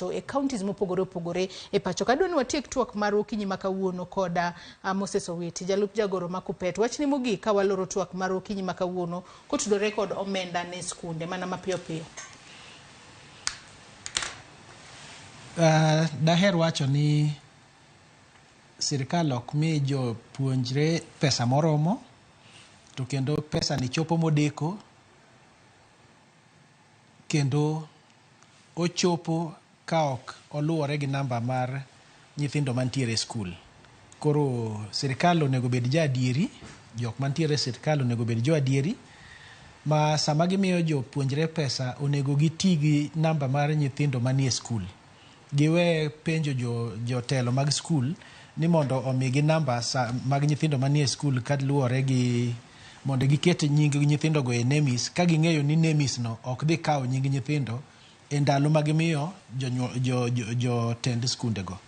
e counties mopogore opogore e pacho. Kadwa ni watiek twak mar okinyi makawuono koda Moses Owiti, jalup jagoro ma Kuppet. Wachni mogik ka waloro twak mar okinyi makawuono kotudore kod omenda ne skunde mana mapiyo piyo. Daher wacho ni sirikal ok mi jopuonjre pesa moromo, to kendo pesa ni chopo modeko, kendo ochopo ka ok oluwore gi namba mar nyithindo mantiere e skul. Koro sirikal onego bed jaadieri, jok mantiere e sirikal onego bed joadieri, ma sama gimiyo jopuonjre pesa onego giti gi namba mar nyithindo manie skul. Giwe penjo jotelo mag skul ni mondo omigi namba mag nyithindo manie skul kaluwore gi mondo giket nying nyithindo go e NEMIS, ka ging'eyo ni NEMIS no ok dhi kawo nying nyithindo e ndalo ma gimiyo jotend skunde go.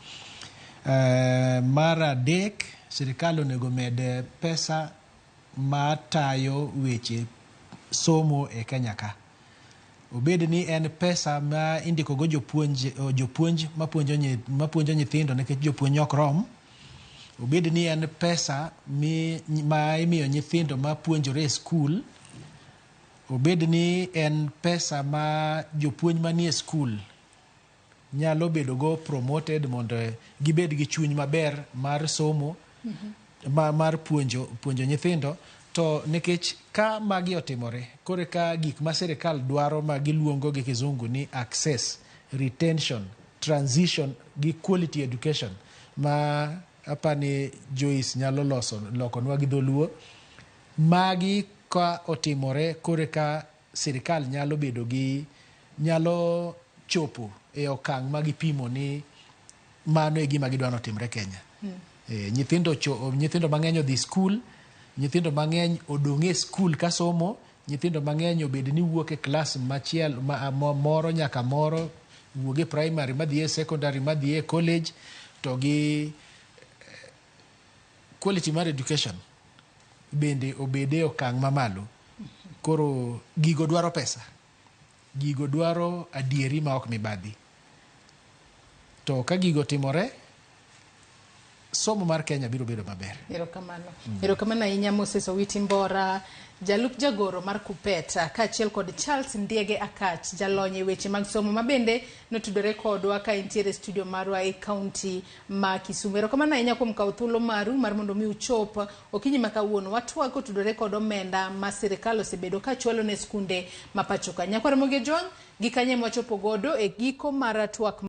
Mar adek, sirikal onego med pesa matayo weche somo e Kenya ka. Obed ni en pesa ma indiko go jopuonj mapuonjo nyithindo nikech jopuonj ok rom. Obed ni en pesa ma imiyo nyithindo mapuonjore e skul. Obed ni en pesa ma jopuonj manie skul nyalo bedo go promoted mondo gibed gi chuny maber mar somo, mar puonjo nyithindo. To nikech ka magi otimore, kore ka gik ma sirikal dwaro ma giluongo gi kizungu ni access, retention, transition gi quality education, ma apani Joyce nyalo lokonwa gi dholuo, magi ka otimore kore ka sirikal nyalo chopo e okang' ma gipimo ni mano e gima gidwano otimre Kenya. Nyithindo mang'eny odhi skul, nyithindo mang'eny odong' e skul ka somo, nyithindo mang'eny obed ni wuok e klas moro nyaka moro, wuok e primary madhi e secondary madhi e college, to gi quality mar education bende obede okang' mamalo. Koro gigo dwaro pesa, gigo dwaro adieri ma ok mibadhi. To ka gigo timore, somo mar Kenya biro bedo maber. Erokamano ahinya Moses Owiti Mbora, jalup jagoro mar Kuppet, kaachiel kod Charles Ndiege Akach, jalony e weche mag somo mabende notudore kodwa ka entiere studio marwa e kaunti ma Kisumu. Erokamano ahinya kuom kawo thuolo maru mar mondo mi uchop okinyi makawuono watwak kotudore kod omenda ma sirikal osebedo ka chwalo ne skunde ma pacho ka. Nyakwar Mogi Ojwang' gi kanye mwachopo godo e giko mar twak